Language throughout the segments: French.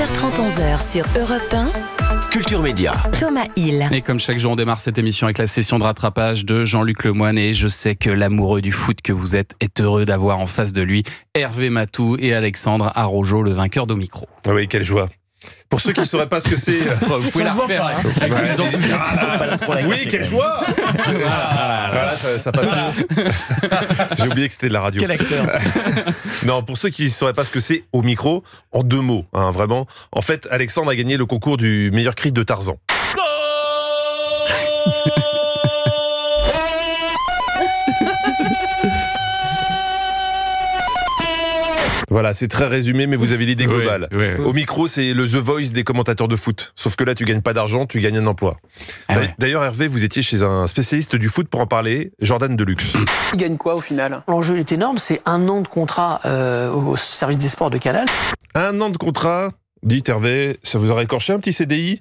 10h30, 11h sur Europe 1. Culture Média. Thomas Hill. Et comme chaque jour, on démarre cette émission avec la session de rattrapage de Jean-Luc Lemoyne. Et je sais que l'amoureux du foot que vous êtes est heureux d'avoir en face de lui Hervé Matou et Alexandre Araujo, le vainqueur d'Omicro. Oui, quelle joie. Pour ceux qui ne sauraient pas ce que c'est... Vous pouvez la refaire avec plus d'enthousiasme. Oui, quelle joie. Voilà, ça passe mieux. J'ai oublié que c'était de la radio. Quel acteur. Non, pour ceux qui ne sauraient pas ce que c'est Omicro, en 2 mots, vraiment. En fait, Alexandre a gagné le concours du meilleur cri de Tarzan. Voilà, c'est très résumé, mais vous avez l'idée globale. Oui. Omicro, c'est le The Voice des commentateurs de foot. Sauf que là, tu gagnes pas d'argent, tu gagnes un emploi. D'ailleurs, Hervé, vous étiez chez un spécialiste du foot pour en parler, Jordan Deluxe. Il gagne quoi au final? L'enjeu est énorme, c'est 1 an de contrat au service des sports de Canal. 1 an de contrat. Dites Hervé, ça vous aurait écorché un petit CDI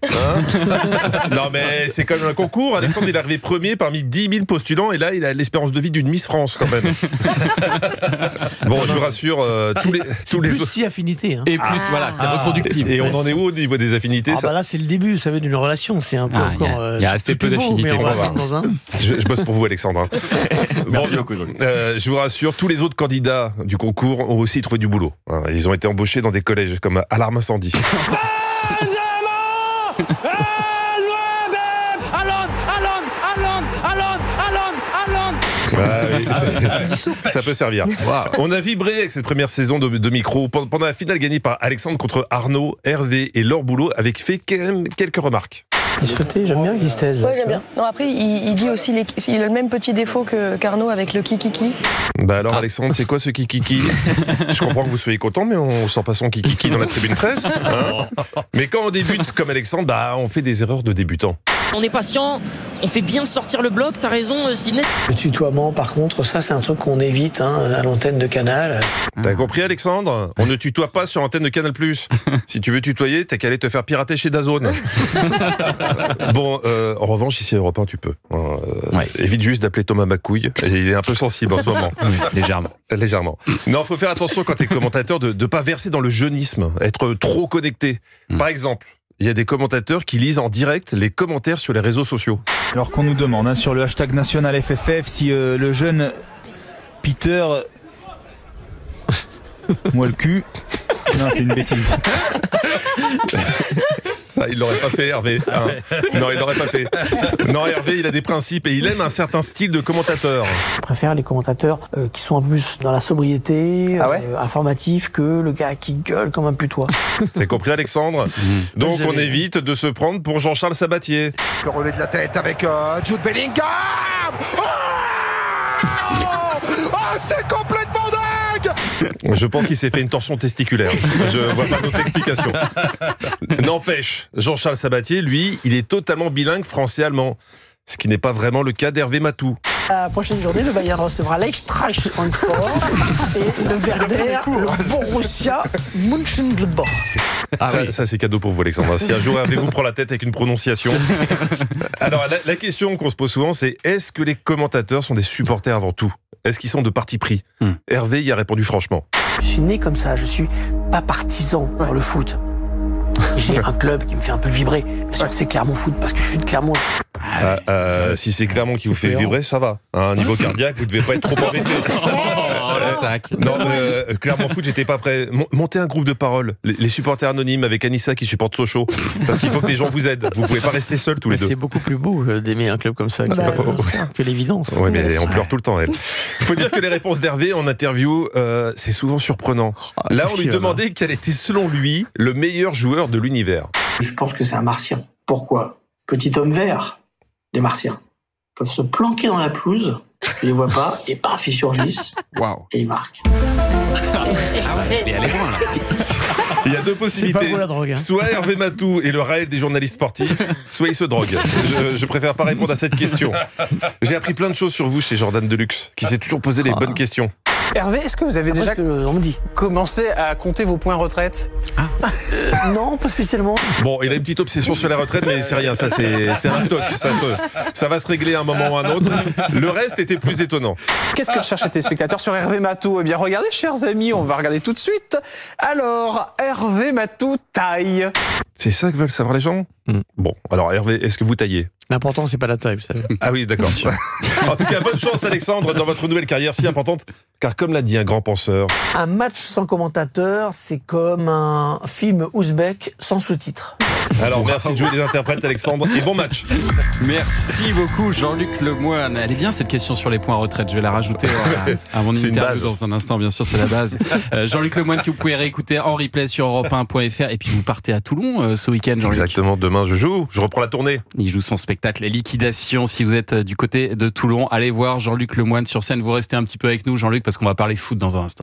Non mais c'est quand même un concours. Alexandre il est arrivé premier parmi 10 000 postulants et là il a l'espérance de vie d'une Miss France quand même. Bon, je vous rassure, tous les plus si affinité. Et plus, voilà, c'est reproductif. Et on en est où au niveau des affinités Bah là c'est le début, vous savez, d'une relation. C'est un peu encore... Il y a assez peu d'affinités. Je bosse pour vous Alexandre. Merci beaucoup. Je vous rassure, tous les autres candidats du concours ont aussi trouvé du boulot. Ils ont été embauchés dans des collèges comme Alarme Incendie. Ça peut servir. Wow. On a vibré avec cette première saison de Micro. Pendant la finale gagnée par Alexandre contre Arnaud, Hervé et Laure Boulot avaient fait quand même quelques remarques. J'aime bien qu'il se taise. Oui, j'aime bien. Non, après, il dit aussi il a le même petit défaut qu'Arnaud avec le kikiki. Bah alors, Alexandre, c'est quoi ce kikiki? Je comprends que vous soyez content, mais on sort pas son kikiki dans la tribune presse. Mais quand on débute comme Alexandre, on fait des erreurs de débutant. On est patient, on fait bien sortir le bloc, t'as raison Sidney. Le tutoiement, par contre, ça c'est un truc qu'on évite à l'antenne de Canal. T'as compris Alexandre? On ne tutoie pas sur l'antenne de Canal+. Si tu veux tutoyer, t'as qu'à aller te faire pirater chez DAZN. Bon, en revanche, ici à Europe 1, tu peux. Évite juste d'appeler Thomas Macouille. Il est un peu sensible en ce moment. Légèrement. Non, faut faire attention quand t'es commentateur de ne pas verser dans le jeunisme, être trop connecté. Par exemple, il y a des commentateurs qui lisent en direct les commentaires sur les réseaux sociaux. Alors qu'on nous demande sur le hashtag national FFF si le jeune Peter... Moi le cul... Non, c'est une bêtise. Ça, il l'aurait pas fait, Hervé. Non, il l'aurait pas fait. Non, Hervé, il a des principes et il aime un certain style de commentateur. Je préfère les commentateurs qui sont un peu plus dans la sobriété, informatifs, que le gars qui gueule comme un putois. C'est compris, Alexandre? Donc, on évite de se prendre pour Jean-Charles Sabatier. Le relais de la tête avec Jude Bellingham. C'est complètement dingue! Je pense qu'il s'est fait une torsion testiculaire. Je vois pas d'autre explication. N'empêche, Jean-Charles Sabatier, lui, il est totalement bilingue français-allemand. Ce qui n'est pas vraiment le cas d'Hervé Matou. La prochaine journée, le Bayern recevra l'Eintracht Francfort et le Werder, le Borussia Mönchengladbach. Ça c'est cadeau pour vous Alexandre. Si un jour Hervé vous prend la tête avec une prononciation. Alors la question qu'on se pose souvent, c'est est-ce que les commentateurs sont des supporters avant tout? Est-ce qu'ils sont de parti pris? Hervé y a répondu franchement. Je suis né comme ça, je suis pas partisan dans le foot. J'ai un club qui me fait un peu vibrer. Bien sûr que c'est Clermont Foot, parce que je suis de Clermont. Si c'est Clermont qui vous fait vibrer, ça va. Niveau cardiaque, vous devez pas être trop embêté. Non, Clermont Foot, j'étais pas prêt. Montez un groupe de parole, les supporters anonymes avec Anissa qui supporte Sochaux. Parce qu'il faut que les gens vous aident. Vous pouvez pas rester seuls tous les deux. C'est beaucoup plus beau d'aimer un club comme ça que l'évidence. Oui, mais on pleure tout le temps, elle. Il faut dire que les réponses d'Hervé en interview, c'est souvent surprenant. Là, on lui demandait quel était, selon lui, le meilleur joueur de l'univers. Je pense que c'est un martien. Pourquoi? Petit homme vert, les martiens peuvent se planquer dans la pelouse, tu les vois pas, et paf, ils surgissent, et ils marquent. Il y a 2 possibilités. Pas la drogue, Soit Hervé Matou est le Raël des journalistes sportifs, soit il se drogue. Je préfère pas répondre à cette question. J'ai appris plein de choses sur vous chez Jordan Deluxe, qui s'est toujours posé les bonnes questions. Hervé, est-ce que vous avez déjà on me dit. commencé à compter vos points retraite? Non, pas spécialement. Bon, il a une petite obsession sur la retraite, mais c'est rien, ça c'est un toc. Ça va se régler à un moment ou à un autre. Le reste était plus étonnant. Qu'est-ce que recherchent les téléspectateurs sur Hervé Matou? Eh bien, regardez, chers amis, on va regarder tout de suite. Alors, Hervé Matou taille. C'est ça que veulent savoir les gens? Bon, alors Hervé, est-ce que vous taillez? L'important, c'est pas la taille, vous savez. Ah oui, d'accord. En tout cas, bonne chance Alexandre dans votre nouvelle carrière si importante, car comme l'a dit un grand penseur... Un match sans commentateur, c'est comme un film ouzbek sans sous-titres. Alors merci de jouer les interprètes Alexandre, et bon match. Merci beaucoup Jean-Luc Lemoyne. Elle est bien cette question sur les points retraite, je vais la rajouter à mon interview dans un instant, bien sûr c'est la base. Jean-Luc Lemoyne que vous pouvez réécouter en replay sur europe1.fr, et puis vous partez à Toulon ce week-end Jean-Luc. Exactement, demain je reprends la tournée. Il joue son spectacle Les Liquidations. Si vous êtes du côté de Toulon, allez voir Jean-Luc Lemoyne sur scène. Vous restez un petit peu avec nous Jean-Luc parce qu'on va parler foot dans un instant.